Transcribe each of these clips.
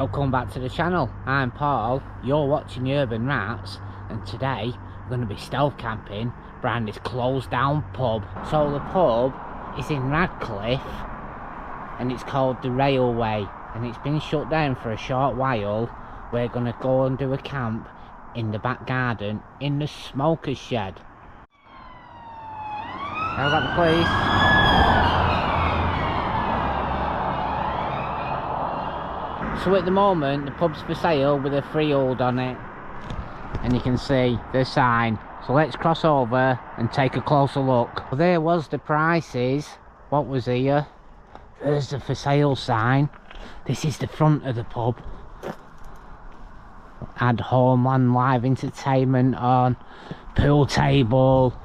Welcome back to the channel. I'm Paul, you're watching the Urban Rats, and today we're going to be stealth camping behind this closed down pub. So the pub is in Radcliffe and it's called the Railway, and it's been shut down for a short while. We're going to go and do a camp in the back garden in the smoker's shed. Now I've got the police. So at the moment the pub's for sale with a freehold on it, and you can see the sign. So let's cross over and take a closer look. Well, there was the prices. What was here? There's the for sale sign. This is the front of the pub. Had Homeland live entertainment on, pool table.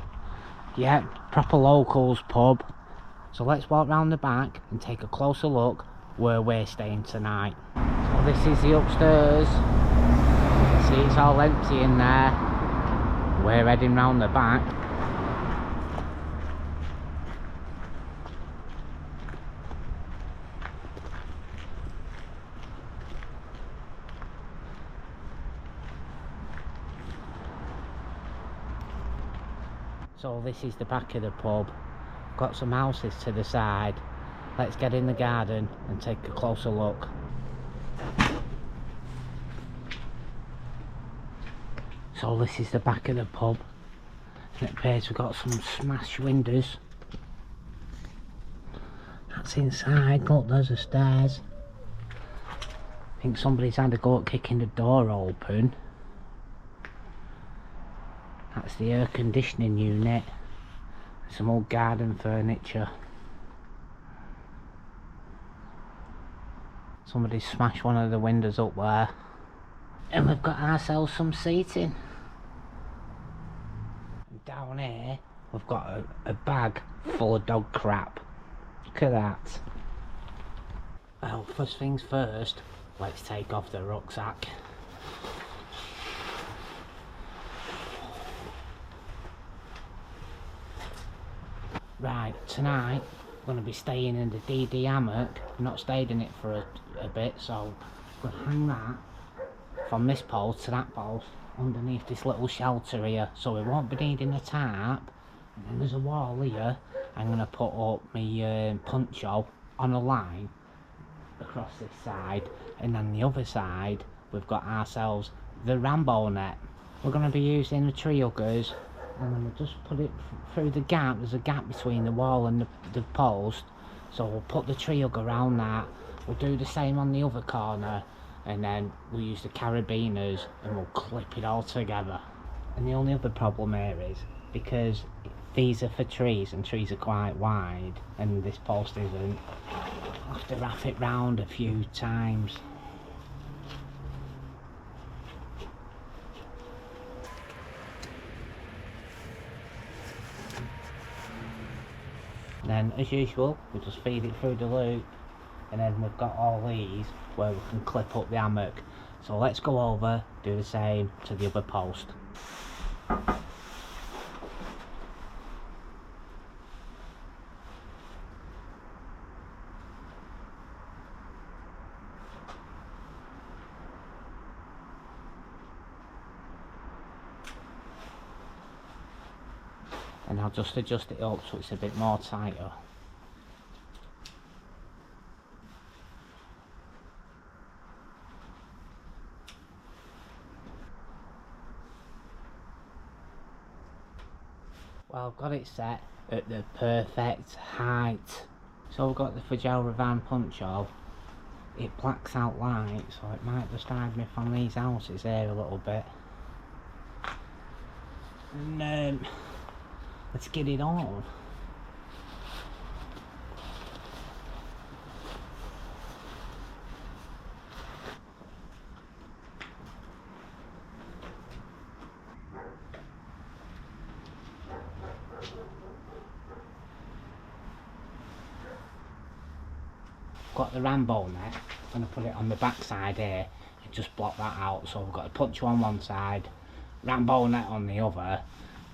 Yeah, proper locals pub. So let's walk round the back and take a closer look where we're staying tonight. So this is the upstairs. See, it's all empty in there. We're heading round the back. So this is the back of the pub. Got some houses to the side. Let's get in the garden and take a closer look. So this is the back of the pub, and it appears we've got some smashed windows. That's inside. Look, there's the stairs. I think somebody's had a go at kicking the door open. That's the air conditioning unit. Some old garden furniture. Somebody smashed one of the windows up there. And we've got ourselves some seating. And down here we've got a bag full of dog crap. Look at that. Well, first things first, let's take off the rucksack. Right, tonight we're going to be staying in the DD hammock. I've not stayed in it for a bit, so we'll hang that from this post to that post underneath this little shelter here, so we won't be needing a tarp. And then there's a wall here. I'm going to put up my poncho on a line across this side, and then the other side we've got ourselves the Rambo net. We're going to be using the tree huggers, and then we'll just put it through the gap. There's a gap between the wall and the post, so we'll put the tree hugger around that. We'll do the same on the other corner, and then we'll use the carabiners and we'll clip it all together. And the only other problem here is, because these are for trees and trees are quite wide and this post isn't, I'll have to wrap it round a few times. Then, as usual, we just feed it through the loop, and then we've got all these where we can clip up the hammock. So let's go over, do the same to the other post. And I'll just adjust it up so it's a bit more tighter. Well, I've got it set at the perfect height. So we've got the Fragile Van poncho. It blacks out light, so it might just hide me from these houses here a little bit. And let's get it on. Got the Rambo net. I'm going to put it on the back side here and just block that out. So we've got a poncho on one side, Rambo net on the other.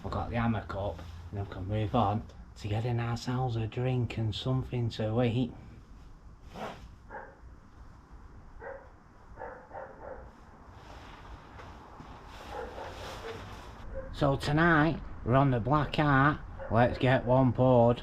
We've got the hammock up, and then we can move on to getting ourselves a drink and something to eat. So tonight we're on the black art. Let's get one poured.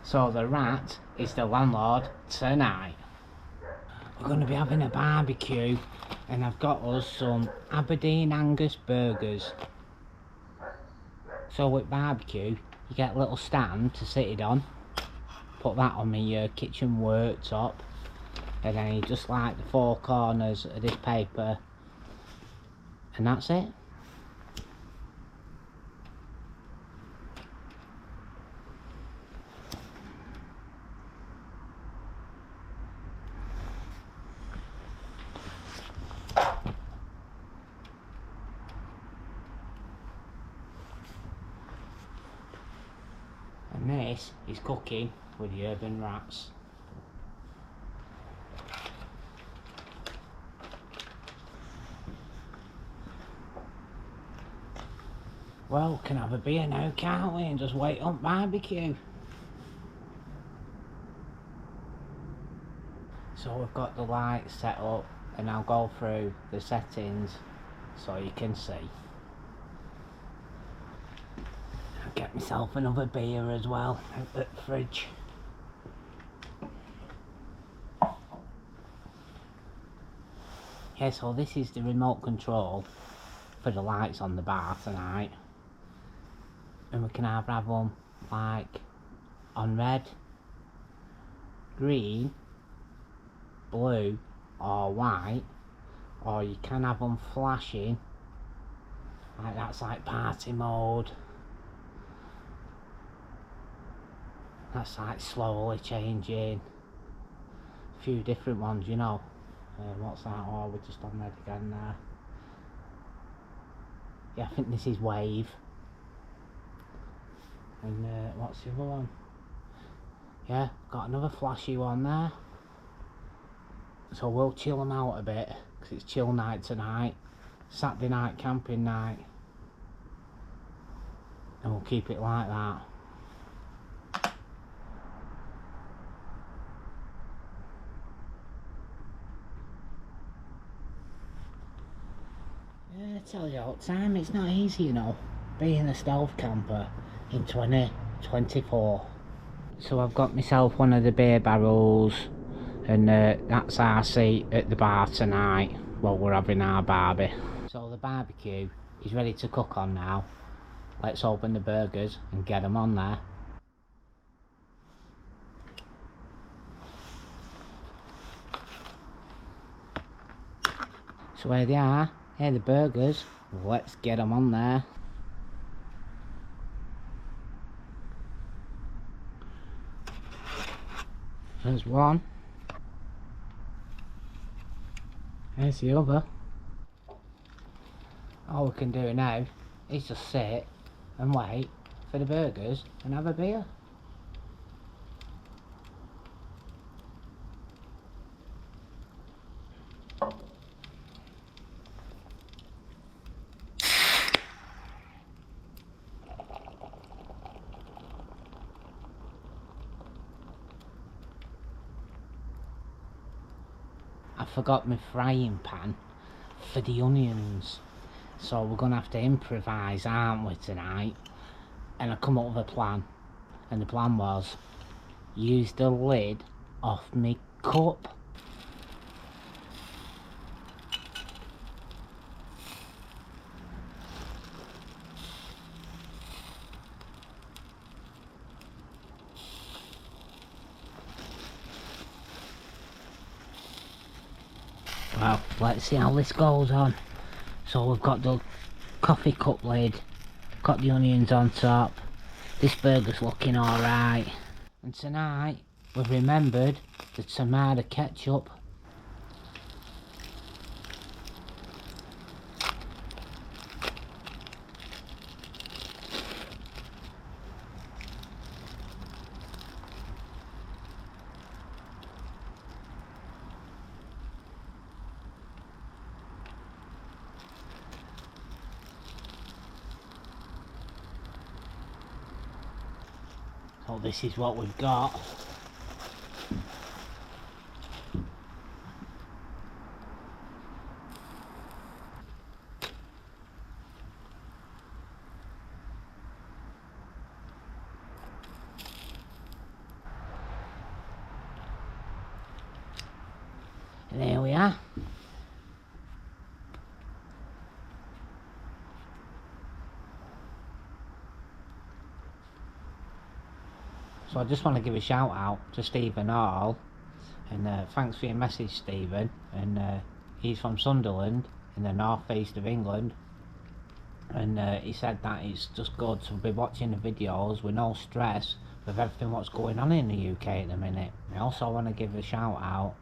So the rat is the landlord tonight. We're going to be having a barbecue, and I've got us some Aberdeen Angus burgers. So with barbecue, you get a little stand to sit it on. Put that on my kitchen worktop, and then you just like the four corners of this paper, and that's it. And this is cooking with the urban rats. Well, can have a beer now, can't we? And just wait on barbecue. So we've got the lights set up, and I'll go through the settings so you can see. I'll get myself another beer as well out the fridge. Yeah, so this is the remote control for the lights on the bar tonight. And we can either have them like on red, green, blue or white, or you can have them flashing like that's like party mode. That's like slowly changing. A few different ones, you know. What's that? Oh, we're just on red again there. Yeah, I think this is wave. And what's the other one? Yeah, got another flashy one there. So we'll chill them out a bit, because it's chill night tonight. Saturday night camping night. And we'll keep it like that. Yeah, I tell you what time, it's not easy, you know, being a stealth camper in 2024. So I've got myself one of the beer barrels, and that's our seat at the bar tonight while we're having our barbie. So the barbecue is ready to cook on now. Let's open the burgers and get them on there. So here they are, here the burgers. Let's get them on there. There's one. There's the other. All we can do now is just sit and wait for the burgers and have a beer. I forgot my frying pan for the onions, so we're gonna have to improvise, aren't we, tonight? And I come up with a plan, and the plan was use the lid off my cup. Well, let's see how this goes on. So we've got the coffee cup lid, got the onions on top. This burger's looking alright. And tonight we've remembered the tomato ketchup. Well, this is what we've got. And there we are. So I just want to give a shout out to Stephen Hall, and thanks for your message, Stephen. And he's from Sunderland in the north east of England, and he said that it's just good to be watching the videos with no stress with everything what's going on in the UK at the minute. I also want to give a shout out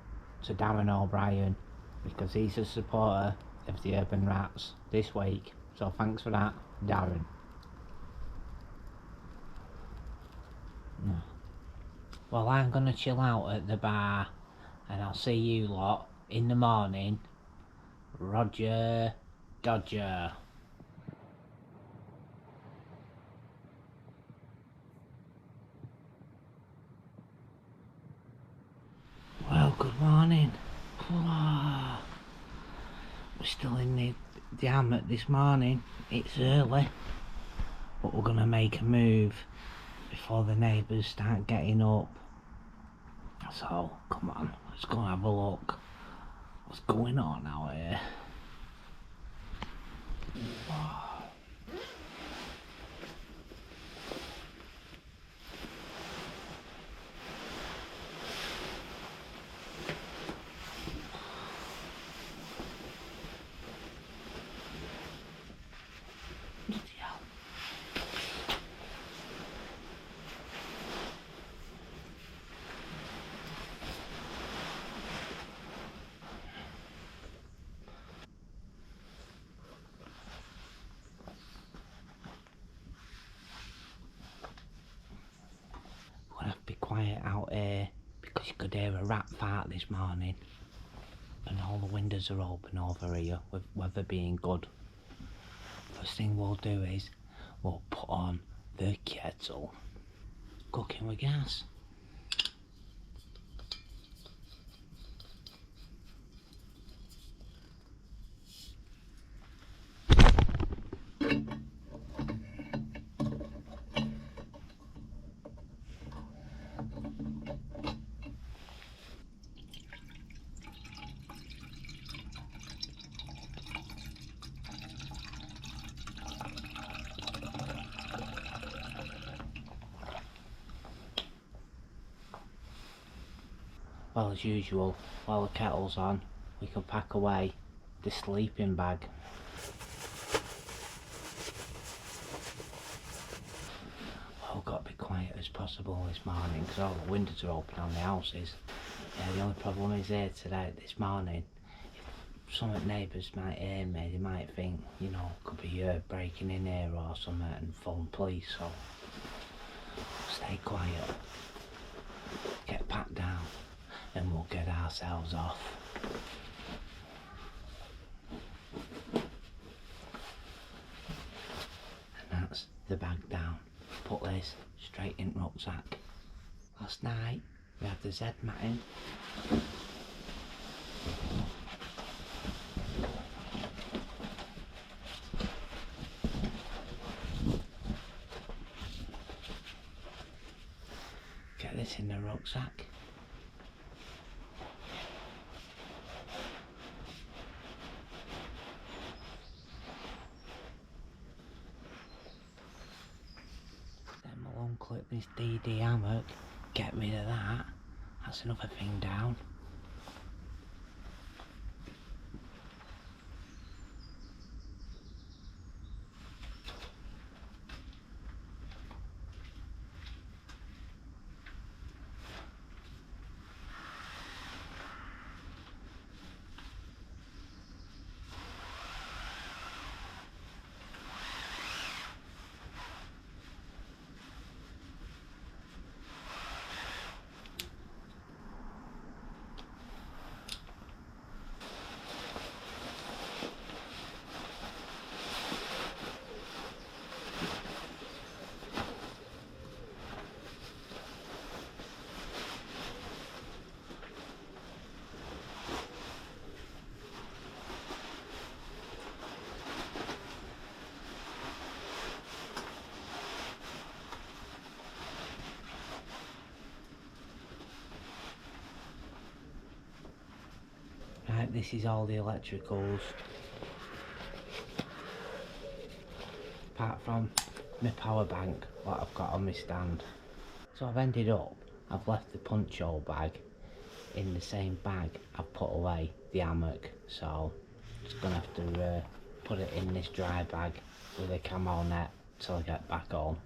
to Darren O'Brien, because he's a supporter of the Urban Rats this week, so thanks for that, Darren. Well, I'm gonna chill out at the bar, and I'll see you lot in the morning. Roger Dodger. Well, good morning. We're still in the hammock this morning. It's early, but we're gonna make a move before the neighbours start getting up. So, come on, let's go and have a look. What's going on out here? We're gonna have to be quiet out here because you could hear a rat fart this morning, and all the windows are open over here with weather being good. First thing we'll do is we'll put on the kettle. Cooking with gas. Well, as usual, while the kettle's on, we can pack away the sleeping bag. Well, we've got to be quiet as possible this morning because all the windows are open on the houses. The only problem is here today, this morning, if some of the neighbours might hear me, they might think, you know, could be breaking in here or something and phone police, so stay quiet, get packed down, and we'll get ourselves off. And that's the bag down. Put this straight in the rucksack. Last night we had the Z matting. Get this in the rucksack. Unclip this DD hammock, get rid of that. That's another thing down. Right, this is all the electricals, apart from my power bank, what I've got on my stand. So I've left the punch hole bag in the same bag I've put away the hammock, so just gonna have to put it in this dry bag with a camo net till I get back home.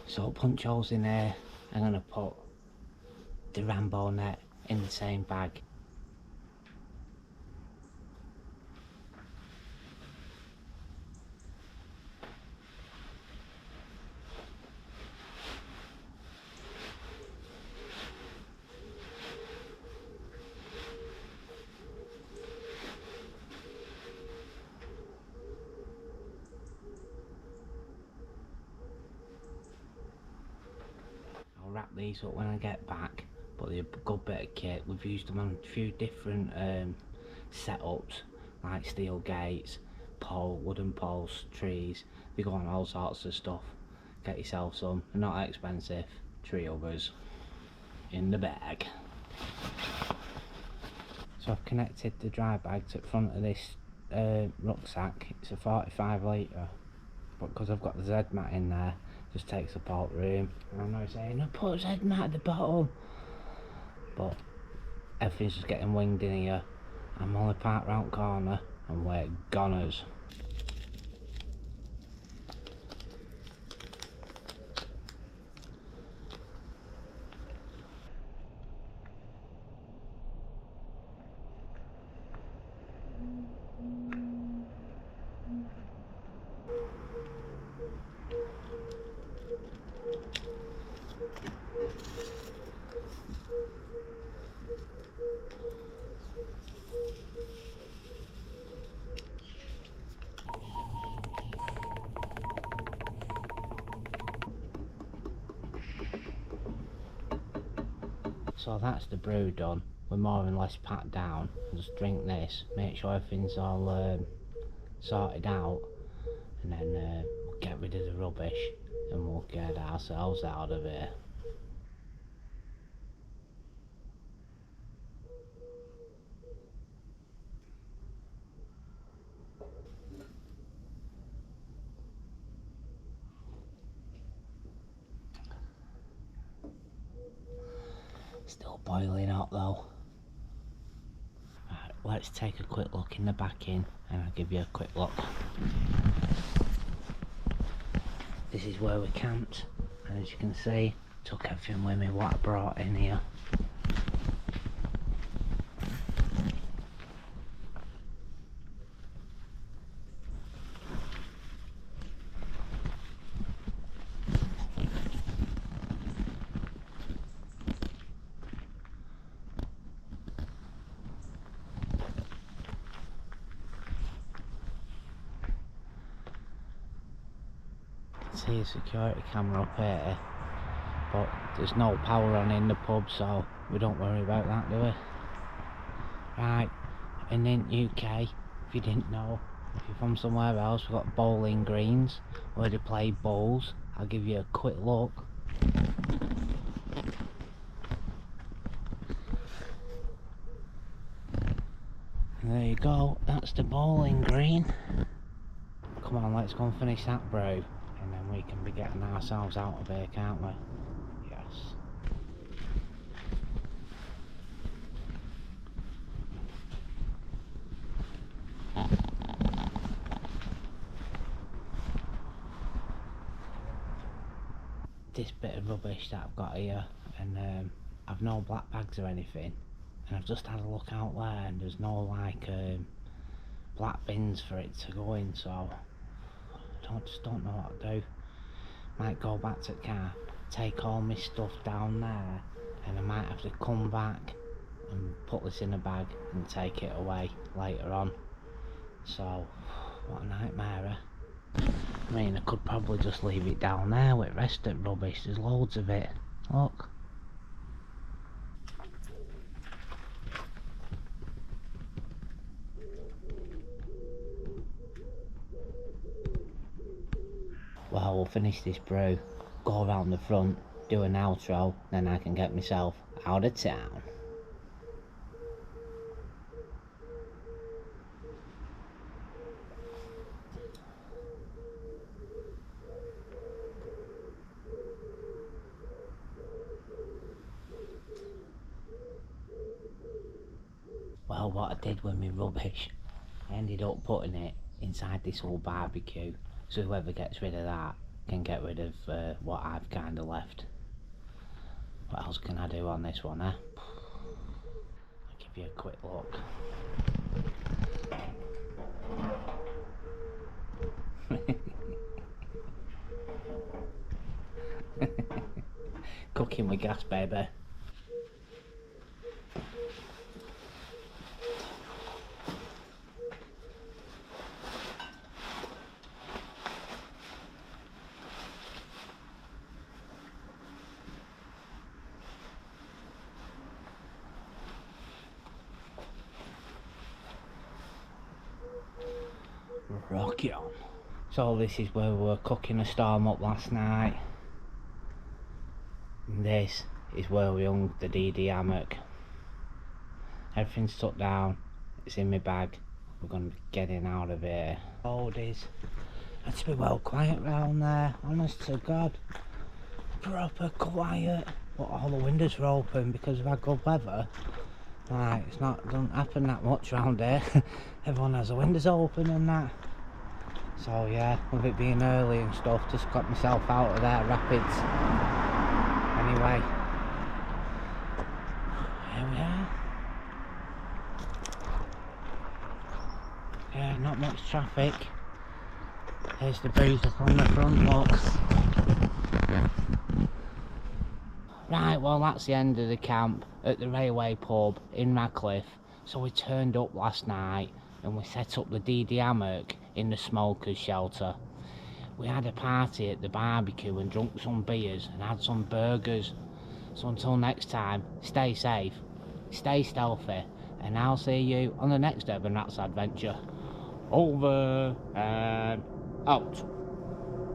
So punch holes in there, I'm gonna put the Rambo net in the same bag. I'll wrap these up when I get back, but they're a good bit of kit. We've used them on a few different setups, like steel gates, wooden poles, trees. They go on all sorts of stuff. Get yourself some, they're not expensive. 3 others in the bag. So I've connected the dry bag to the front of this rucksack. It's a 45 litre, but because I've got the Z mat in there, just takes up all the room. And I'm not saying, no, put Z mat at the bottom, but everything's just getting winged in here. I'm only parked round corner and we're goners. So that's the brew done. We're more or less packed down. Just drink this, make sure everything's all sorted out, and then we'll get rid of the rubbish and we'll get ourselves out of here. Still boiling hot though. Right, let's take a quick look in the back in and I'll give you a quick look. This is where we camped, and as you can see, took everything with me what I brought in here. See a security camera up here, but there's no power on in the pub, so we don't worry about that, do we? Right, and in UK, if you didn't know, if you're from somewhere else, we've got bowling greens where they play bowls. I'll give you a quick look. And there you go, that's the bowling green. Come on, let's go and finish that brew, and then we can be getting ourselves out of here, can't we? Yes. This bit of rubbish that I've got here, and I've no black bags or anything, and I've just had a look out there and there's no like black bins for it to go in, so I just don't know what to do. Might go back to the car, take all my stuff down there, and I might have to come back and put this in a bag and take it away later on. So what a nightmare, eh? I mean, I could probably just leave it down there with the rest of the rubbish. There's loads of it. Look. Well, we'll finish this brew, go around the front, do an outro, then I can get myself out of town. Well, what I did with my rubbish, I ended up putting it inside this old barbecue, so whoever gets rid of that can get rid of what I've kind of left. What else can I do on this one, eh? I'll give you a quick look. Cooking with gas, baby. Rock it on. So this is where we were cooking a storm up last night. And this is where we hung the DD hammock. Everything's tucked down, it's in my bag. We're going to be getting out of here. Oldies. Had to be well quiet round there, honest to God. Proper quiet. But all the windows were open because we've had good weather. Like, doesn't happen that much round here. Everyone has the windows open and that. So yeah, with it being early and stuff, just got myself out of there rapids. Anyway, here we are. Yeah, not much traffic. Here's the booth up on the front, look. Right, well that's the end of the camp at the Railway Pub in Radcliffe. So we turned up last night and we set up the DD hammock in the smokers shelter. We had a party at the barbecue and drunk some beers and had some burgers. So until next time, stay safe, stay stealthy, and I'll see you on the next Urban Rats adventure. Over and out.